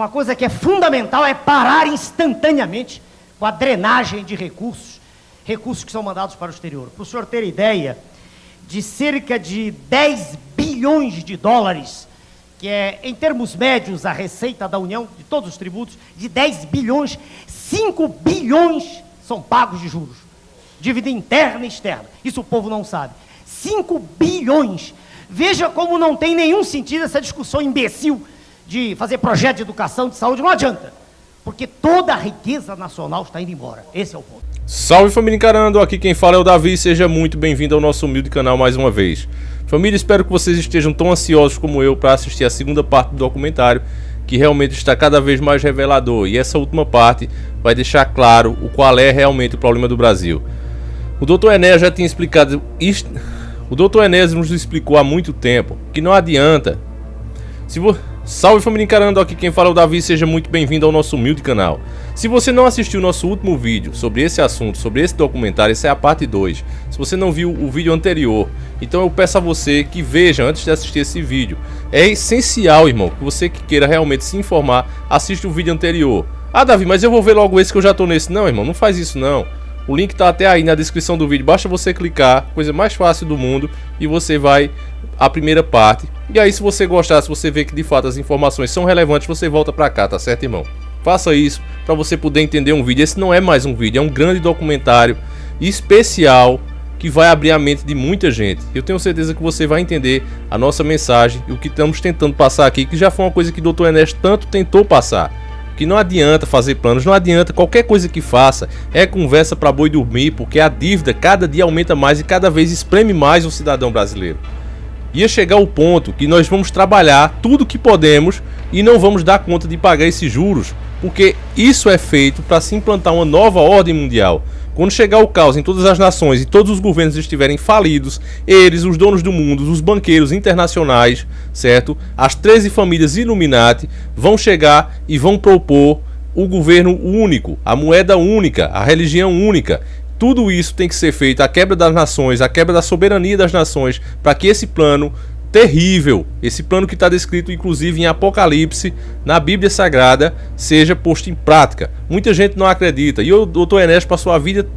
Uma coisa que é fundamental é parar instantaneamente com a drenagem de recursos que são mandados para o exterior. Para o senhor ter ideia, de cerca de 10 bilhões de dólares, que é, em termos médios, a receita da União, de todos os tributos, de 10 bilhões, 5 bilhões são pagos de juros. Dívida interna e externa. Isso o povo não sabe. 5 bilhões. Veja como não tem nenhum sentido essa discussão imbecil de fazer projeto de educação, de saúde. Não adianta. Porque toda a riqueza nacional está indo embora. Esse é o ponto. Salve, família Encarando, aqui quem fala é o Davi, seja muito bem-vindo ao nosso humilde canal mais uma vez. Família, espero que vocês estejam tão ansiosos como eu para assistir a segunda parte do documentário, que realmente está cada vez mais revelador, e essa última parte vai deixar claro o qual é realmente o problema do Brasil. O Dr. Enéas já tinha explicado isto, o Dr. Enéas nos explicou há muito tempo, que não adianta... Salve, família Encarando, aqui quem fala é o Davi, seja muito bem-vindo ao nosso humilde canal. Se você não assistiu o nosso último vídeo sobre esse assunto, sobre esse documentário, essa é a parte 2. Se você não viu o vídeo anterior, então eu peço a você que veja antes de assistir esse vídeo. É essencial, irmão, que você que queira realmente se informar, assista o vídeo anterior. Ah, Davi, mas eu vou ver logo esse que eu já tô nesse. Não, irmão, não faz isso não. O link tá até aí na descrição do vídeo, basta você clicar, coisa mais fácil do mundo, e você vai à primeira parte. E aí, se você gostar, se você ver que de fato as informações são relevantes, você volta pra cá, tá certo, irmão? Faça isso para você poder entender um vídeo. Esse não é mais um vídeo, é um grande documentário especial que vai abrir a mente de muita gente. Eu tenho certeza que você vai entender a nossa mensagem e o que estamos tentando passar aqui, que já foi uma coisa que o Dr. Enéas tanto tentou passar. Que não adianta fazer planos, não adianta, qualquer coisa que faça é conversa para boi dormir, porque a dívida cada dia aumenta mais e cada vez espreme mais o cidadão brasileiro. Ia chegar o ponto que nós vamos trabalhar tudo que podemos e não vamos dar conta de pagar esses juros, porque isso é feito para se implantar uma nova ordem mundial. Quando chegar o caos em todas as nações e todos os governos estiverem falidos, eles, os donos do mundo, os banqueiros internacionais, certo? As 13 famílias Illuminati vão chegar e vão propor o governo único, a moeda única, a religião única. Tudo isso tem que ser feito, a quebra das nações, a quebra da soberania das nações, para que esse plano terrível, esse plano que está descrito inclusive em Apocalipse, na Bíblia Sagrada, seja posto em prática. Muita gente não acredita, e o Dr. Enéas passou a vida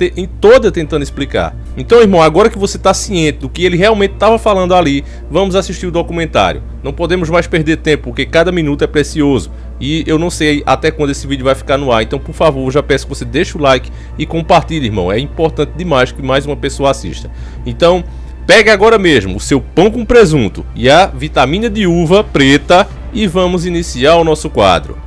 toda tentando explicar. Então, irmão, agora que você está ciente do que ele realmente estava falando ali, vamos assistir o documentário. Não podemos mais perder tempo, porque cada minuto é precioso. E eu não sei até quando esse vídeo vai ficar no ar, então por favor, eu já peço que você deixe o like e compartilhe, irmão. É importante demais que mais uma pessoa assista. Então, pegue agora mesmo o seu pão com presunto e a vitamina de uva preta e vamos iniciar o nosso quadro.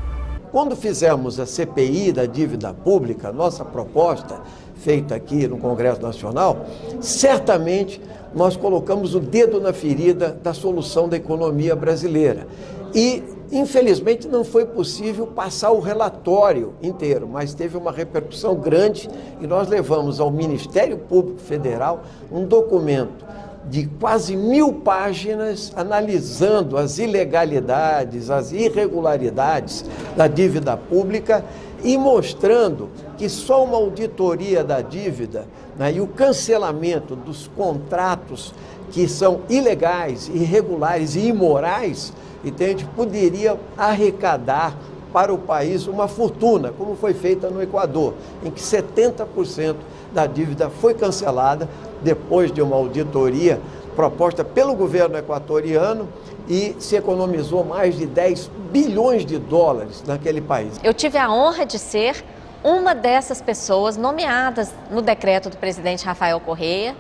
Quando fizemos a CPI da dívida pública, nossa proposta feita aqui no Congresso Nacional, certamente nós colocamos o dedo na ferida da solução da economia brasileira. E, infelizmente, não foi possível passar o relatório inteiro, mas teve uma repercussão grande e nós levamos ao Ministério Público Federal um documento de quase 1000 páginas analisando as ilegalidades, as irregularidades da dívida pública e mostrando que só uma auditoria da dívida, né, e o cancelamento dos contratos que são ilegais, irregulares e imorais, entende, poderia arrecadar para o país uma fortuna, como foi feita no Equador, em que 70% da dívida foi cancelada depois de uma auditoria proposta pelo governo equatoriano e se economizou mais de 10 bilhões de dólares naquele país. Eu tive a honra de ser uma dessas pessoas nomeadas no decreto do presidente Rafael Correa.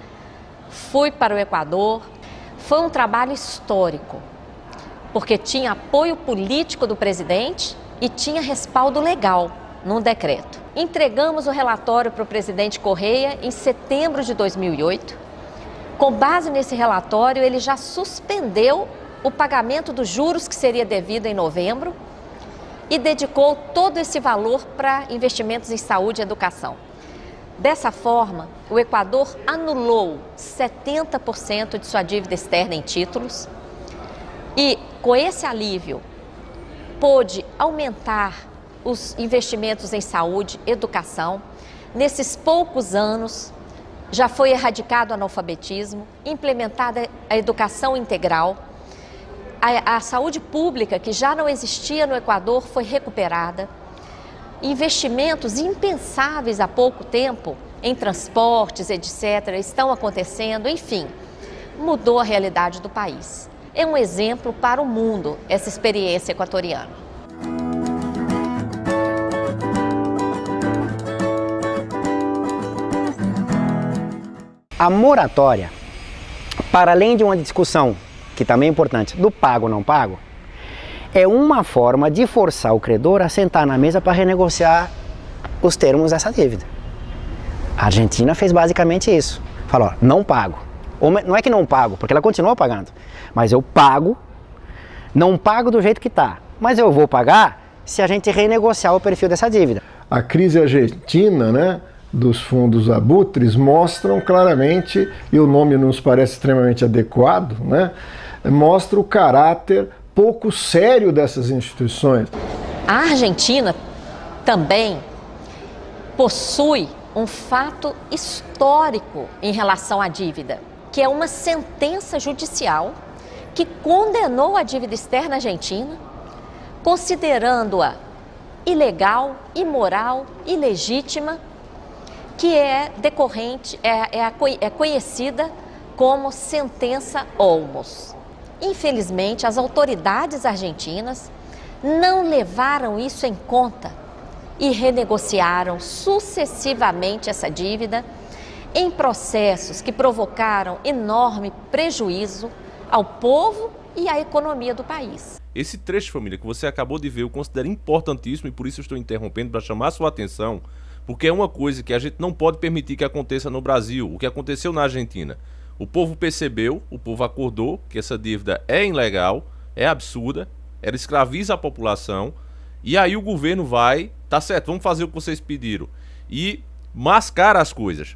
Fui para o Equador. Foi um trabalho histórico, porque tinha apoio político do presidente e tinha respaldo legal num decreto. Entregamos o relatório para o presidente Correa em setembro de 2008. Com base nesse relatório, ele já suspendeu o pagamento dos juros que seria devido em novembro e dedicou todo esse valor para investimentos em saúde e educação. Dessa forma, o Equador anulou 70% de sua dívida externa em títulos e, com esse alívio, pôde aumentar os investimentos em saúde, educação. Nesses poucos anos, já foi erradicado o analfabetismo, implementada a educação integral A saúde pública, que já não existia no Equador, foi recuperada. Investimentos impensáveis há pouco tempo em transportes, etc., estão acontecendo, enfim, mudou a realidade do país. É um exemplo para o mundo essa experiência equatoriana. A moratória, para além de uma discussão, que também é importante, do pago ou não pago, é uma forma de forçar o credor a sentar na mesa para renegociar os termos dessa dívida. A Argentina fez basicamente isso. Falou, ó, não pago. Ou não é que não pago, porque ela continua pagando, mas eu pago, não pago do jeito que está, mas eu vou pagar se a gente renegociar o perfil dessa dívida. A crise argentina, né, dos fundos abutres mostram claramente, e o nome nos parece extremamente adequado, né, mostra o caráter pouco sério dessas instituições. A Argentina também possui um fato histórico em relação à dívida, que é uma sentença judicial que condenou a dívida externa argentina, considerando-a ilegal, imoral, ilegítima, que é decorrente, é conhecida como sentença Olmos. Infelizmente, as autoridades argentinas não levaram isso em conta e renegociaram sucessivamente essa dívida em processos que provocaram enorme prejuízo ao povo e à economia do país. Esse trecho, família, que você acabou de ver, eu considero importantíssimo e por isso eu estou interrompendo para chamar a sua atenção, porque é uma coisa que a gente não pode permitir que aconteça no Brasil, o que aconteceu na Argentina. O povo percebeu, o povo acordou que essa dívida é ilegal, é absurda, ela escraviza a população, e aí o governo vai, tá certo, vamos fazer o que vocês pediram, e mascara as coisas.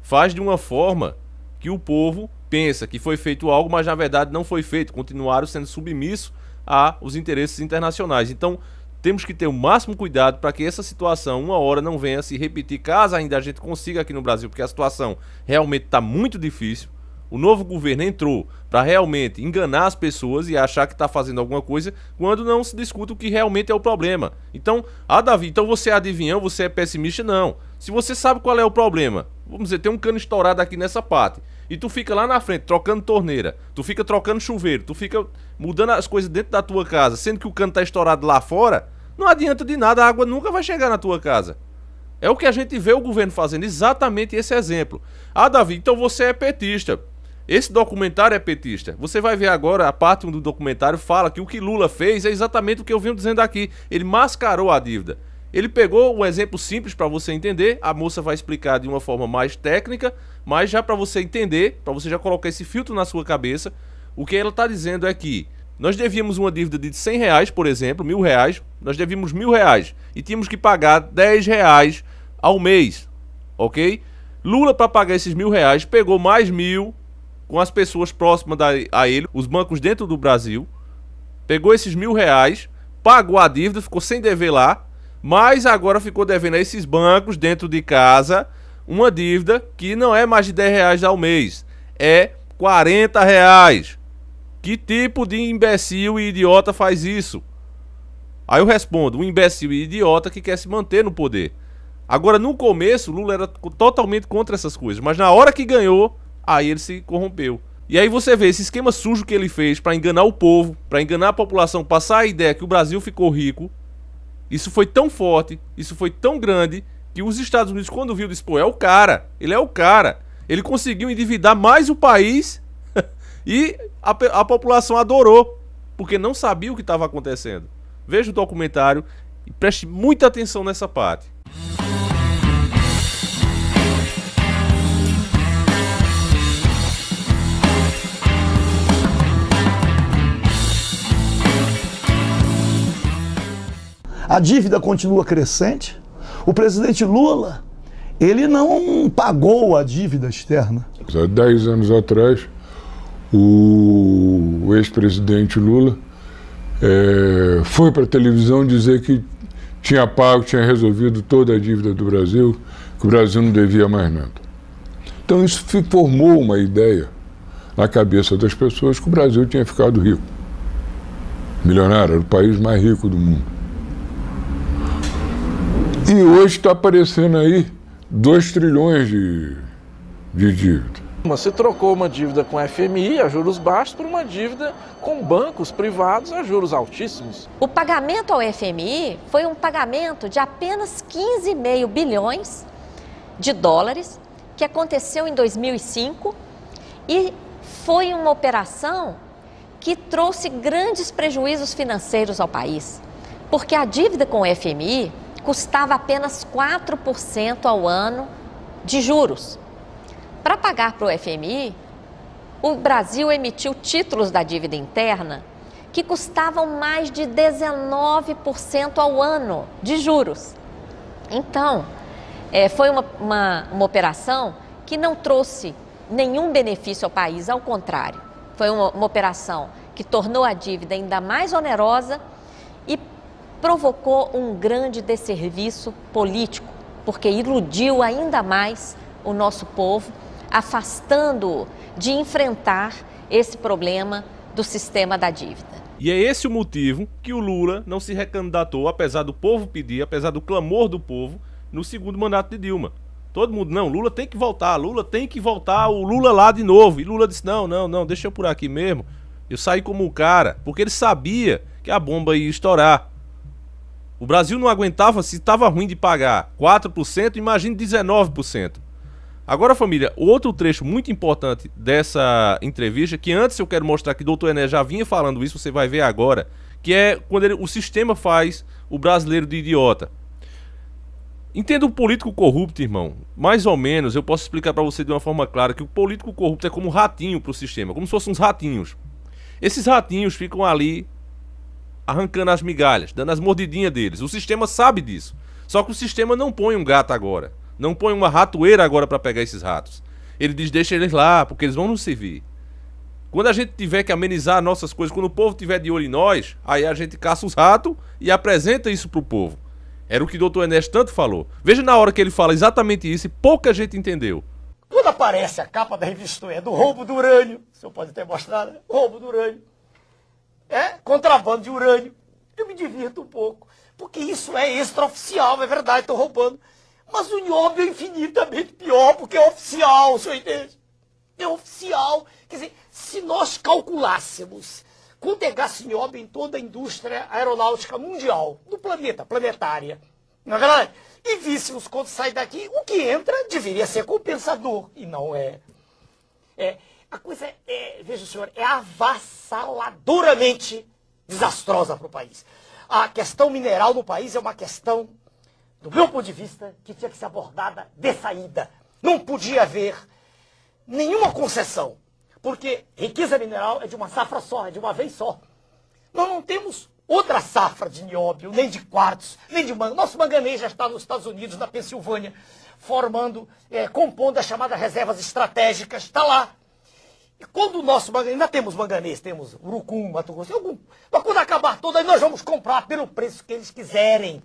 Faz de uma forma que o povo pensa que foi feito algo, mas na verdade não foi feito, continuaram sendo submissos aos interesses internacionais. Então, temos que ter o máximo cuidado para que essa situação, uma hora, não venha a se repetir, caso ainda a gente consiga aqui no Brasil, porque a situação realmente está muito difícil. O novo governo entrou para realmente enganar as pessoas e achar que está fazendo alguma coisa, quando não se discute o que realmente é o problema. Então, Davi, então você é adivinhão, você é pessimista? Não. Se você sabe qual é o problema, vamos dizer, tem um cano estourado aqui nessa parte, e tu fica lá na frente trocando torneira, tu fica trocando chuveiro, tu fica mudando as coisas dentro da tua casa, sendo que o cano está estourado lá fora, não adianta de nada, a água nunca vai chegar na tua casa. É o que a gente vê o governo fazendo, exatamente esse exemplo. Davi, então você é petista. Esse documentário é petista. Você vai ver agora, a parte 1 do documentário fala que o que Lula fez é exatamente o que eu venho dizendo aqui. Ele mascarou a dívida. Ele pegou um exemplo simples para você entender, a moça vai explicar de uma forma mais técnica, mas já para você entender, para você já colocar esse filtro na sua cabeça, o que ela está dizendo é que nós devíamos uma dívida de R$100, por exemplo, R$1.000, nós devíamos R$1.000 e tínhamos que pagar R$10 ao mês, ok? Lula, para pagar esses R$1.000, pegou mais 1.000 com as pessoas próximas a ele, os bancos dentro do Brasil, pegou esses R$1.000, pagou a dívida, ficou sem dever lá, mas agora ficou devendo a esses bancos dentro de casa uma dívida que não é mais de R$10 ao mês, é R$40. Que tipo de imbecil e idiota faz isso? Aí eu respondo, um imbecil e idiota que quer se manter no poder. Agora, no começo, Lula era totalmente contra essas coisas, mas na hora que ganhou, aí ele se corrompeu. E aí você vê esse esquema sujo que ele fez para enganar o povo, para enganar a população, passar a ideia que o Brasil ficou rico. Isso foi tão forte, isso foi tão grande, que os Estados Unidos, quando viu, disse, pô, é o cara, ele é o cara. Ele conseguiu endividar mais o país e a população adorou, porque não sabia o que estava acontecendo. Veja o documentário e preste muita atenção nessa parte. A dívida continua crescente. O presidente Lula, ele não pagou a dívida externa. Há 10 anos atrás, o ex-presidente Lula foi para a televisão dizer que tinha pago, tinha resolvido toda a dívida do Brasil, que o Brasil não devia mais nada. Então isso formou uma ideia na cabeça das pessoas que o Brasil tinha ficado rico. Milionário, era o país mais rico do mundo. E hoje está aparecendo aí 2 trilhões de dívida. Você trocou uma dívida com a FMI a juros baixos por uma dívida com bancos privados a juros altíssimos. O pagamento ao FMI foi um pagamento de apenas 15,5 bilhões de dólares, que aconteceu em 2005, e foi uma operação que trouxe grandes prejuízos financeiros ao país, porque a dívida com o FMI custava apenas 4% ao ano de juros. Para pagar para o FMI, o Brasil emitiu títulos da dívida interna que custavam mais de 19% ao ano de juros. Então, foi uma operação que não trouxe nenhum benefício ao país, ao contrário. Foi uma operação que tornou a dívida ainda mais onerosa e provocou um grande desserviço político, porque iludiu ainda mais o nosso povo, afastando-o de enfrentar esse problema do sistema da dívida. E é esse o motivo que o Lula não se recandidatou, apesar do povo pedir, apesar do clamor do povo, no segundo mandato de Dilma. Todo mundo, não, Lula tem que voltar, o Lula lá de novo. E Lula disse, não, deixa eu por aqui mesmo. Eu saí como um cara, porque ele sabia que a bomba ia estourar. O Brasil não aguentava, se estava ruim de pagar 4%, imagine 19%. Agora, família, outro trecho muito importante dessa entrevista, que antes eu quero mostrar que o Dr. Enéas já vinha falando isso, você vai ver agora, que é quando o sistema faz o brasileiro de idiota. Entenda o político corrupto, irmão. Mais ou menos, eu posso explicar para você de uma forma clara que o político corrupto é como um ratinho pro sistema, como se fossem uns ratinhos. Esses ratinhos ficam ali arrancando as migalhas, dando as mordidinhas deles. O sistema sabe disso. Só que o sistema não põe um gato agora. Não põe uma ratoeira agora para pegar esses ratos. Ele diz, deixa eles lá, porque eles vão nos servir. Quando a gente tiver que amenizar nossas coisas, quando o povo tiver de olho em nós, aí a gente caça os ratos e apresenta isso pro povo. Era o que o Dr. Enéas tanto falou. Veja na hora que ele fala exatamente isso e pouca gente entendeu. Quando aparece a capa da revista do roubo do urânio, o senhor pode ter mostrado, né? Roubo do urânio. Contrabando de urânio. Eu me divirto um pouco, porque isso é extraoficial, é verdade, estou roubando. Mas o nióbio é infinitamente pior, porque é oficial, o senhor entende? É oficial. Quer dizer, se nós calculássemos quanto é gasto nióbio em toda a indústria aeronáutica mundial, do planeta, planetária, não é verdade? E víssemos quando sai daqui, o que entra deveria ser compensador, e não é. A coisa veja o senhor, é avassaladoramente desastrosa para o país. A questão mineral no país é uma questão, do meu ponto de vista, que tinha que ser abordada de saída. Não podia haver nenhuma concessão, porque riqueza mineral é de uma safra só, é de uma vez só. Nós não temos outra safra de nióbio, nem de quartzo, nem de manganês. Nosso manganês já está nos Estados Unidos, na Pensilvânia, compondo as chamadas reservas estratégicas, está lá. E quando o nosso manganês, ainda temos manganês, temos urucum, Mato Grosso, mas quando acabar tudo, aí nós vamos comprar pelo preço que eles quiserem.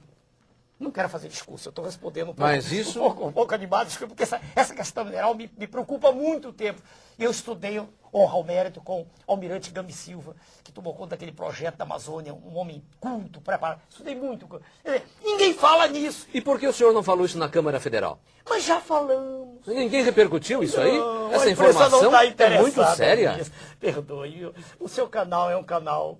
Não quero fazer discurso, eu estou respondendo um pouco, mas isso... um pouco animado, desculpa, porque essa questão mineral me preocupa há muito tempo. Eu estudei, honra ao mérito, com o almirante Gami Silva, que tomou conta daquele projeto da Amazônia, um homem culto, preparado. Estudei muito. Ninguém fala nisso. E por que o senhor não falou isso na Câmara Federal? Mas já falamos. Ninguém repercutiu isso aí? Não, essa informação não é muito séria. Perdoe, o seu canal é um canal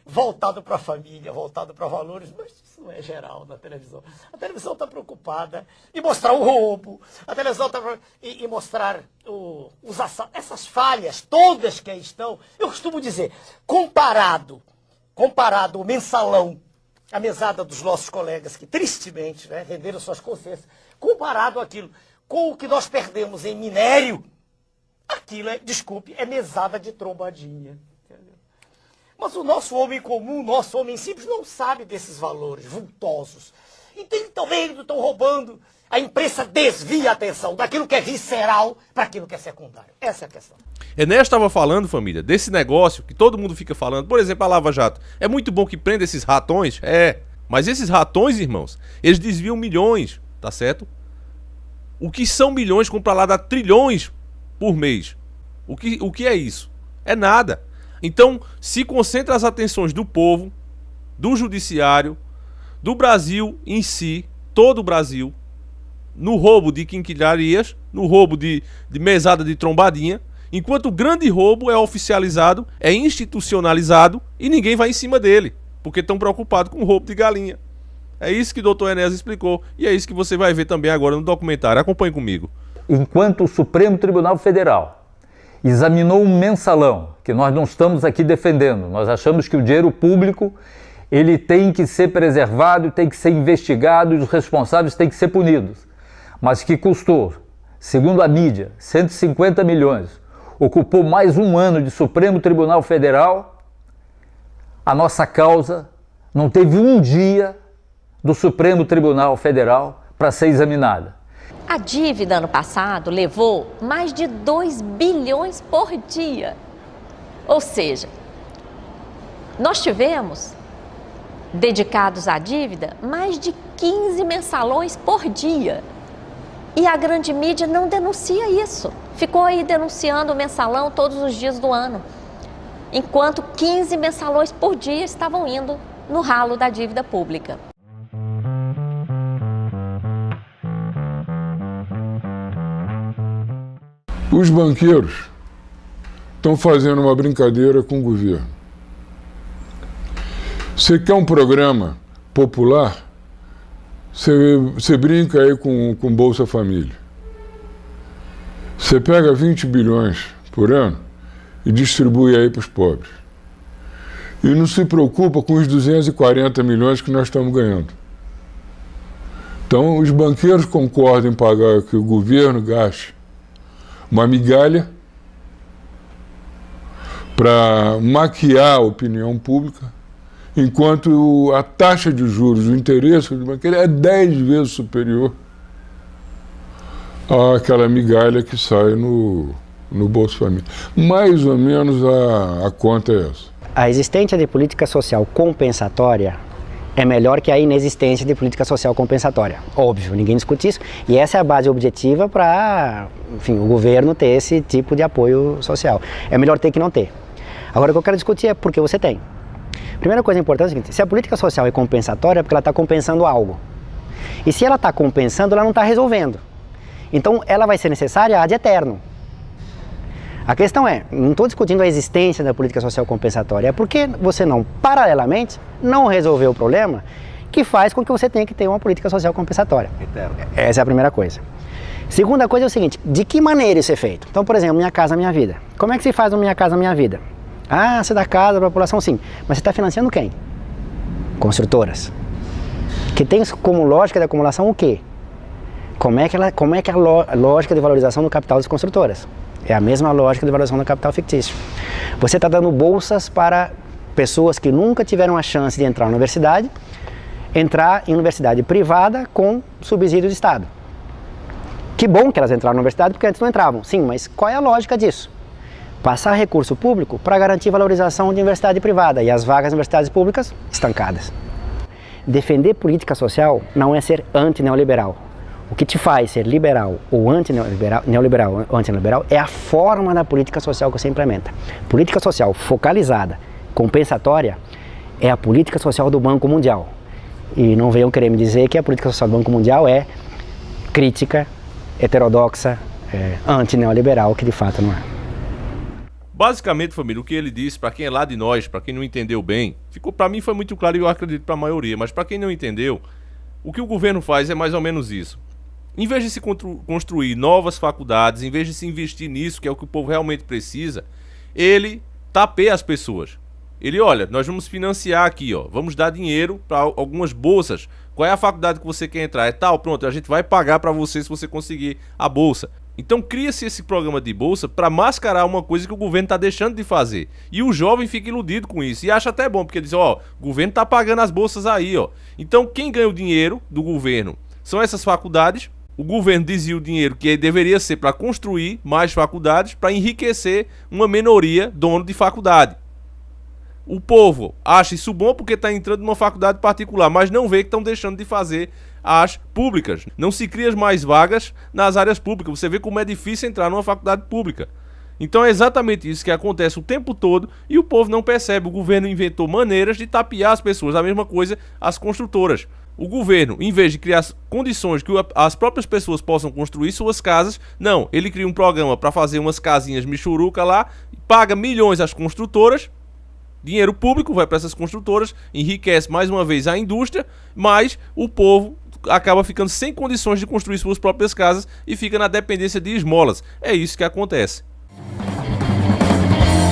voltado para a família, voltado para valores, mas isso não é geral na televisão. A televisão está preocupada em mostrar o roubo, a televisão está em mostrar essas falhas todas que aí estão. Eu costumo dizer, comparado o mensalão, a mesada dos nossos colegas que tristemente venderam suas consciências, comparado aquilo com o que nós perdemos em minério, aquilo é mesada de trombadinha. Mas o nosso homem comum, o nosso homem simples, não sabe desses valores vultosos. Então, estão vendo, estão roubando. A imprensa desvia a atenção daquilo que é visceral para aquilo que é secundário. Essa é a questão. Enéas estava falando, família, desse negócio que todo mundo fica falando. Por exemplo, a Lava Jato. É muito bom que prenda esses ratões? Mas esses ratões, irmãos, eles desviam milhões, tá certo? O que são milhões compra lá dá trilhões por mês. O que é isso? É nada. Então, se concentra as atenções do povo, do judiciário, do Brasil em si, todo o Brasil, no roubo de quinquilharias, no roubo de mesada de trombadinha, enquanto o grande roubo é oficializado, é institucionalizado e ninguém vai em cima dele, porque estão preocupados com o roubo de galinha. É isso que o doutor Enéas explicou e é isso que você vai ver também agora no documentário. Acompanhe comigo. Enquanto o Supremo Tribunal Federal examinou um mensalão, que nós não estamos aqui defendendo, nós achamos que o dinheiro público ele tem que ser preservado, tem que ser investigado e os responsáveis têm que ser punidos, mas que custou, segundo a mídia, 150 milhões, ocupou mais um ano de Supremo Tribunal Federal, a nossa causa não teve um dia do Supremo Tribunal Federal para ser examinada. A dívida ano passado levou mais de 2 bilhões por dia. Ou seja, nós tivemos, dedicados à dívida, mais de 15 mensalões por dia. E a grande mídia não denuncia isso. Ficou aí denunciando o mensalão todos os dias do ano. Enquanto 15 mensalões por dia estavam indo no ralo da dívida pública. Os banqueiros estão fazendo uma brincadeira com o governo. Você quer um programa popular, você brinca aí com Bolsa Família. Você pega 20 bilhões por ano e distribui aí para os pobres. E não se preocupa com os 240 milhões que nós estamos ganhando. Então, os banqueiros concordam em pagar que o governo gaste uma migalha para maquiar a opinião pública, enquanto a taxa de juros, o interesse do banqueiro é 10 vezes superior àquela migalha que sai no Bolsa Família. Mais ou menos a conta é essa. A existência de política social compensatória é melhor que a inexistência de política social compensatória. Óbvio, ninguém discute isso. E essa é a base objetiva para, enfim, o governo ter esse tipo de apoio social. É melhor ter que não ter. Agora, o que eu quero discutir é por que você tem. Primeira coisa importante é o seguinte: se a política social é compensatória, é porque ela está compensando algo. E se ela está compensando, ela não está resolvendo. Então, ela vai ser necessária ad eterno. A questão é, não estou discutindo a existência da política social compensatória, é porque você não, paralelamente, não resolveu o problema que faz com que você tenha que ter uma política social compensatória. Essa é a primeira coisa. Segunda coisa é o seguinte: de que maneira isso é feito? Então, por exemplo, Minha Casa Minha Vida. Como é que se faz o Minha Casa Minha Vida? Ah, você dá casa para a população, sim. Mas você está financiando quem? Construtoras. Que tem como lógica de acumulação o quê? Como é que a lógica de valorização do capital das construtoras? É a mesma lógica de valorização do capital fictício. Você está dando bolsas para pessoas que nunca tiveram a chance de entrar na universidade, entrar em universidade privada com subsídio do Estado. Que bom que elas entraram na universidade, porque antes não entravam. Sim, mas qual é a lógica disso? Passar recurso público para garantir valorização de universidade privada e as vagas de universidades públicas estancadas. Defender política social não é ser anti-neoliberal. O que te faz ser liberal ou neoliberal ou anti-neoliberal é a forma da política social que você implementa. Política social focalizada, compensatória, é a política social do Banco Mundial. E não venham querer me dizer que a política social do Banco Mundial é crítica, heterodoxa, anti-neoliberal, que de fato não é. Basicamente, família, o que ele disse, para quem é lá de nós, para quem não entendeu bem, para mim foi muito claro e eu acredito para a maioria, mas para quem não entendeu, o que o governo faz é mais ou menos isso. Em vez de se construir novas faculdades, em vez de se investir nisso, que é o que o povo realmente precisa, ele tapeia as pessoas. Ele, olha, nós vamos financiar aqui, ó, vamos dar dinheiro para algumas bolsas. Qual é a faculdade que você quer entrar? É tal, pronto, a gente vai pagar para você se você conseguir a bolsa. Então cria-se esse programa de bolsa para mascarar uma coisa que o governo está deixando de fazer. E o jovem fica iludido com isso e acha até bom, porque diz, ó, o governo está pagando as bolsas aí, ó. Então quem ganha o dinheiro do governo são essas faculdades. O governo desvia o dinheiro que deveria ser para construir mais faculdades, para enriquecer uma minoria dono de faculdade. O povo acha isso bom porque está entrando numa faculdade particular, mas não vê que estão deixando de fazer as públicas. Não se cria mais vagas nas áreas públicas. Você vê como é difícil entrar numa faculdade pública. Então é exatamente isso que acontece o tempo todo e o povo não percebe. O governo inventou maneiras de tapear as pessoas. A mesma coisa as construtoras. O governo, em vez de criar condições que as próprias pessoas possam construir suas casas, não, ele cria um programa para fazer umas casinhas michuruca lá, paga milhões às construtoras, dinheiro público vai para essas construtoras, enriquece mais uma vez a indústria, mas o povo acaba ficando sem condições de construir suas próprias casas e fica na dependência de esmolas. É isso que acontece.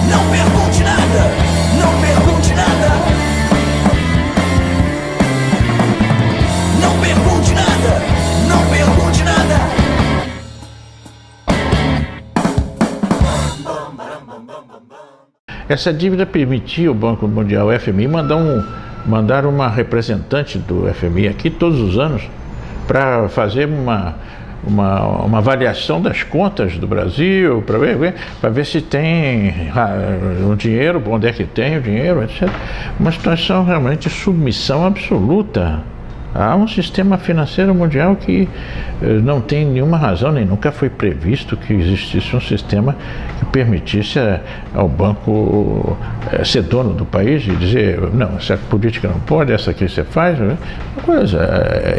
Não pergunte nada, não pergunte nada. Não pergunte nada, não pergunte nada. Essa dívida permitia o Banco Mundial, o FMI, mandar uma representante do FMI aqui todos os anos para fazer uma avaliação das contas do Brasil, para ver se tem o dinheiro, onde é que tem o dinheiro, etc. Uma situação realmente de submissão absoluta a um sistema financeiro mundial que não tem nenhuma razão, nem nunca foi previsto que existisse um sistema que permitisse ao banco ser dono do país e dizer, não, essa política não pode, essa aqui você faz. Uma coisa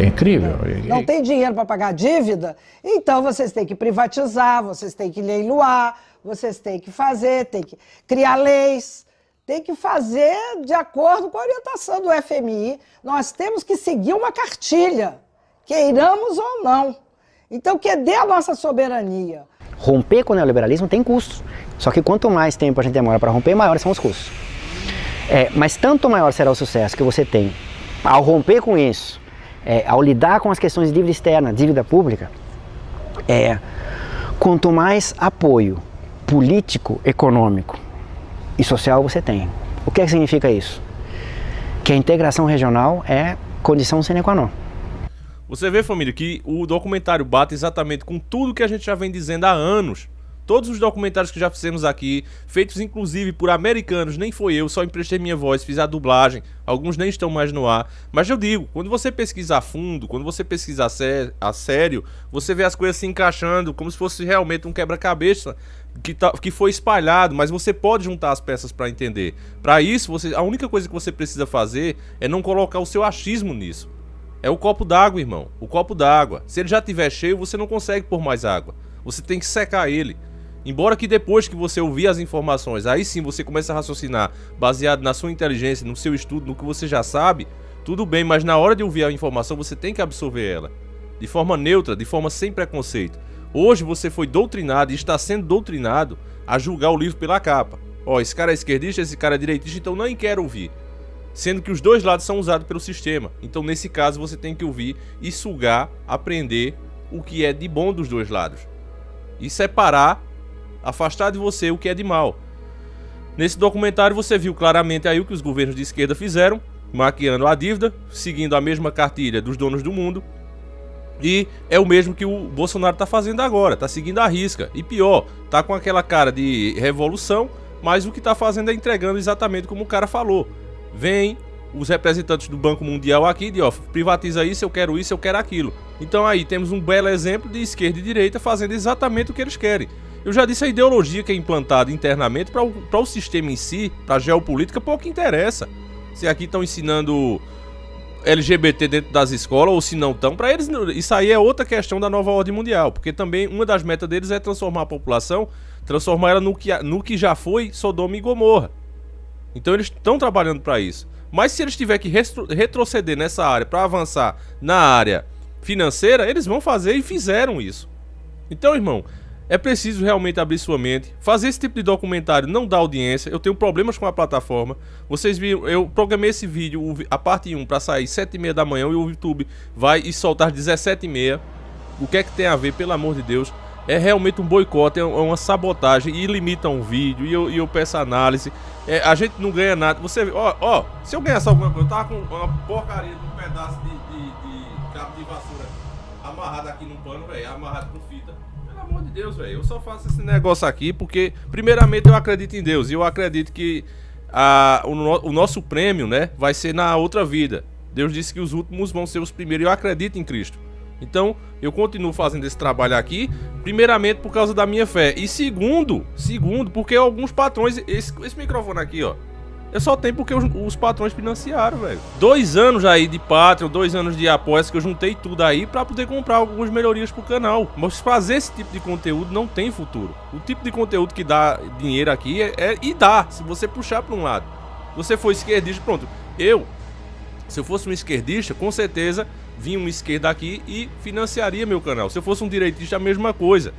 incrível. Não tem dinheiro para pagar a dívida? Então vocês têm que privatizar, vocês têm que leiloar, vocês têm que fazer, têm que criar leis. Tem que fazer de acordo com a orientação do FMI. Nós temos que seguir uma cartilha, queiramos ou não. Então, que dê a nossa soberania. Romper com o neoliberalismo tem custos. Só que quanto mais tempo a gente demora para romper, maiores são os custos. Mas tanto maior será o sucesso que você tem ao romper com isso, ao lidar com as questões de dívida externa, dívida pública, quanto mais apoio político, econômico e social você tem. O que significa isso? Que a integração regional é condição sine qua non. Você vê, família, que o documentário bate exatamente com tudo que a gente já vem dizendo há anos. Todos os documentários que já fizemos aqui, feitos inclusive por americanos, nem foi eu, só emprestei minha voz, fiz a dublagem, alguns nem estão mais no ar. Mas eu digo, quando você pesquisa a fundo, quando você pesquisa a sério, você vê as coisas se encaixando como se fosse realmente um quebra-cabeça que foi espalhado, mas você pode juntar as peças para entender. Para isso, a única coisa que você precisa fazer é não colocar o seu achismo nisso. É o copo d'água, irmão, o copo d'água. Se ele já estiver cheio, você não consegue pôr mais água. Você tem que secar ele. Embora que depois que você ouvir as informações, aí sim você começa a raciocinar baseado na sua inteligência, no seu estudo, no que você já sabe, tudo bem, mas na hora de ouvir a informação você tem que absorver ela. De forma neutra, de forma sem preconceito. Hoje você foi doutrinado e está sendo doutrinado a julgar o livro pela capa. Ó, esse cara é esquerdista, esse cara é direitista, então nem quero ouvir. Sendo que os dois lados são usados pelo sistema. Então nesse caso você tem que ouvir e sugar, aprender o que é de bom dos dois lados. E separar, afastar de você o que é de mal. Nesse documentário você viu claramente aí o que os governos de esquerda fizeram, maquiando a dívida, seguindo a mesma cartilha dos donos do mundo. E é o mesmo que o Bolsonaro está fazendo agora, está seguindo a risca. E pior, tá com aquela cara de revolução, mas o que está fazendo é entregando exatamente como o cara falou. Vem os representantes do Banco Mundial aqui de, ó, privatiza isso, eu quero aquilo. Então aí temos um belo exemplo de esquerda e direita fazendo exatamente o que eles querem. Eu já disse, a ideologia que é implantada internamente para o sistema em si, para a geopolítica, pouco interessa. Se aqui estão ensinando LGBT dentro das escolas ou se não estão, para eles isso aí é outra questão da nova ordem mundial, porque também uma das metas deles é transformar a população, transformar ela no que já foi Sodoma e Gomorra. Então eles estão trabalhando para isso. Mas se eles tiverem que retroceder nessa área para avançar na área financeira, eles vão fazer e fizeram isso. Então, irmão, é preciso realmente abrir sua mente. Fazer esse tipo de documentário não dá audiência. Eu tenho problemas com a plataforma. Vocês viram, eu programei esse vídeo, a parte 1, para sair 7h30 da manhã e o YouTube vai e soltar 17h30. O que é que tem a ver, pelo amor de Deus? É realmente um boicote, é uma sabotagem e limitam o vídeo e eu peço análise. A gente não ganha nada. Você vê, ó, se eu ganhasse alguma coisa, eu tava com uma porcaria de um pedaço de cabo de vassoura amarrado aqui num pano, velho, amarrado com fita. Pelo amor de Deus, velho, eu só faço esse negócio aqui porque, primeiramente, eu acredito em Deus e eu acredito que o nosso prêmio, né, vai ser na outra vida. Deus disse que os últimos vão ser os primeiros e eu acredito em Cristo. Então, eu continuo fazendo esse trabalho aqui, primeiramente por causa da minha fé. E segundo, porque alguns patrões... Esse microfone aqui, ó, eu só tenho porque os patrões financiaram, velho. 2 anos aí de Patreon, 2 anos de apoias que eu juntei tudo aí pra poder comprar algumas melhorias pro canal. Mas fazer esse tipo de conteúdo não tem futuro. O tipo de conteúdo que dá dinheiro aqui e dá, se você puxar pra um lado. Se você for esquerdista, pronto. Se eu fosse um esquerdista, com certeza vinha uma esquerda aqui e financiaria meu canal. Se eu fosse um direitista, a mesma coisa.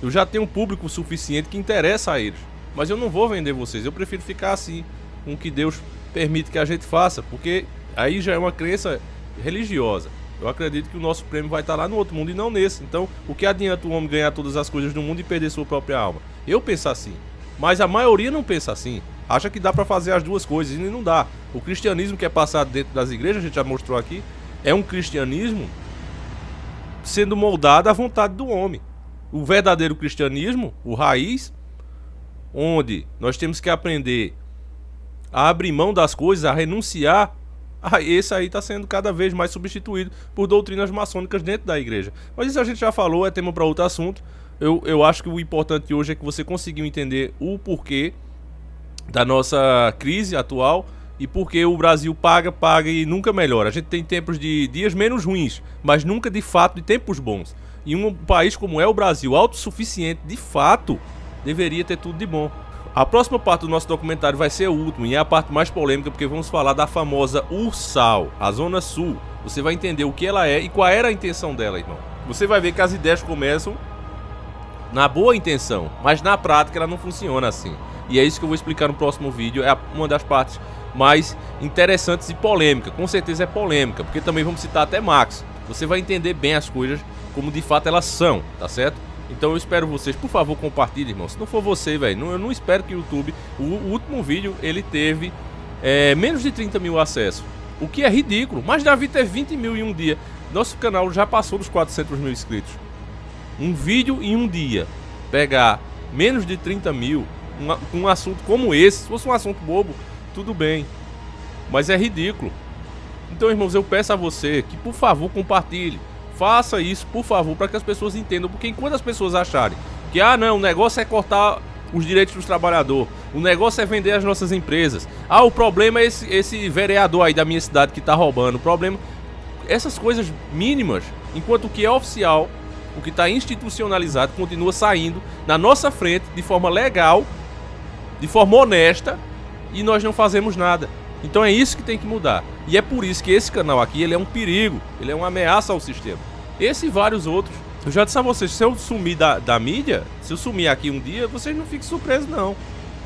Eu já tenho um público suficiente que interessa a eles. Mas eu não vou vender vocês, eu prefiro ficar assim, com o que Deus permite que a gente faça, porque aí já é uma crença religiosa. Eu acredito que o nosso prêmio vai estar lá no outro mundo e não nesse. Então, o que adianta o homem ganhar todas as coisas do mundo e perder sua própria alma? Eu penso assim, mas a maioria não pensa assim. Acha que dá pra fazer as duas coisas e não dá. O cristianismo que é passado dentro das igrejas, a gente já mostrou aqui, é um cristianismo sendo moldado à vontade do homem. O verdadeiro cristianismo, o raiz, onde nós temos que aprender a abrir mão das coisas, a renunciar, esse aí está sendo cada vez mais substituído por doutrinas maçônicas dentro da igreja. Mas isso a gente já falou, é tema para outro assunto. Eu acho que o importante hoje é que você conseguiu entender o porquê da nossa crise atual e porque o Brasil paga e nunca melhora. A gente tem tempos de dias menos ruins, mas nunca de fato de tempos bons. E um país como é o Brasil, autossuficiente, de fato, deveria ter tudo de bom. A próxima parte do nosso documentário vai ser a última e é a parte mais polêmica, porque vamos falar da famosa Ursal, a Zona Sul. Você vai entender o que ela é e qual era a intenção dela, irmão. Você vai ver que as ideias começam na boa intenção, mas na prática ela não funciona assim. E é isso que eu vou explicar no próximo vídeo, é uma das partes mais interessantes e polêmica. Com certeza é polêmica, porque também vamos citar até Marx. Você vai entender bem as coisas como de fato elas são, tá certo? Então eu espero vocês, por favor, compartilhem, irmão. Se não for você, velho, eu não espero que o YouTube... O último vídeo, ele teve menos de 30 mil acessos, o que é ridículo. Mas Davi teve 20 mil em um dia. Nosso canal já passou dos 400 mil inscritos. Um vídeo em um dia pegar menos de 30 mil, um assunto como esse, se fosse um assunto bobo, tudo bem, mas é ridículo. Então, irmãos, eu peço a você que, por favor, compartilhe. Faça isso, por favor, para que as pessoas entendam. Porque enquanto as pessoas acharem que, não, o negócio é cortar os direitos dos trabalhadores, o negócio é vender as nossas empresas, o problema é esse vereador aí da minha cidade que tá roubando, o problema... Essas coisas mínimas, enquanto o que é oficial, o que está institucionalizado, continua saindo na nossa frente de forma legal, de forma honesta, e nós não fazemos nada. Então é isso que tem que mudar. E é por isso que esse canal aqui, ele é um perigo, ele é uma ameaça ao sistema. Esse e vários outros. Eu já disse a vocês, se eu sumir da mídia, se eu sumir aqui um dia, vocês não fiquem surpresos não.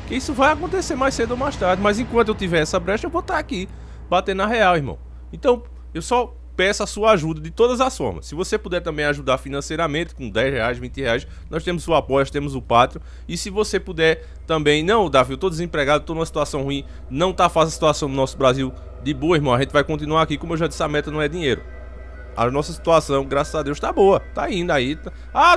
Que isso vai acontecer mais cedo ou mais tarde. Mas enquanto eu tiver essa brecha, eu vou estar aqui, batendo na real, irmão. Então, eu só peço a sua ajuda de todas as formas. Se você puder também ajudar financeiramente, com 10 reais, 20 reais, nós temos o apoio, nós temos o Patreon. E se você puder também, não, Davi, eu tô desempregado, tô numa situação ruim, não tá fácil a situação no nosso Brasil, de boa, irmão, a gente vai continuar aqui, como eu já disse, a meta não é dinheiro. A nossa situação, graças a Deus, tá boa, tá indo aí.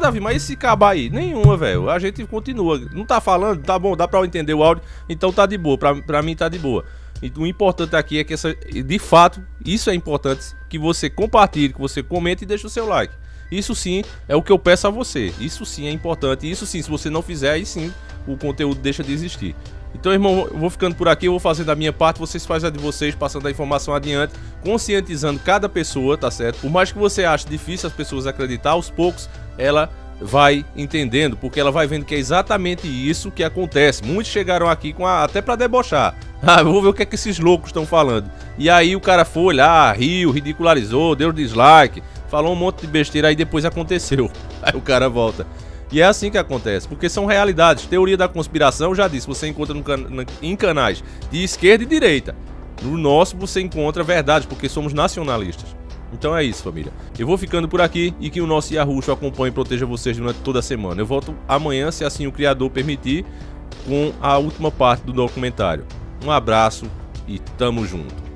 Davi, mas e se acabar aí? Nenhuma, velho, a gente continua. Não tá falando, tá bom, dá pra eu entender o áudio, então tá de boa, pra mim tá de boa. E o importante aqui é que de fato, isso é importante, que você compartilhe, que você comente e deixe o seu like. Isso sim é o que eu peço a você. Isso sim é importante. Isso sim, se você não fizer, aí sim o conteúdo deixa de existir. Então, irmão, eu vou ficando por aqui, eu vou fazendo a minha parte, vocês fazem a de vocês, passando a informação adiante, conscientizando cada pessoa, tá certo? Por mais que você ache difícil as pessoas acreditar, aos poucos ela vai entendendo, porque ela vai vendo que é exatamente isso que acontece. Muitos chegaram aqui até pra debochar. Vou ver o que é que esses loucos estão falando. E aí o cara foi lá, riu, ridicularizou, deu dislike, falou um monte de besteira, aí depois aconteceu. Aí o cara volta. E é assim que acontece, porque são realidades. Teoria da conspiração, já disse, você encontra em canais de esquerda e direita. No nosso você encontra verdades, porque somos nacionalistas. Então é isso, família. Eu vou ficando por aqui e que o nosso Yahushua acompanhe e proteja vocês durante toda a semana. Eu volto amanhã, se assim o Criador permitir, com a última parte do documentário. Um abraço e tamo junto.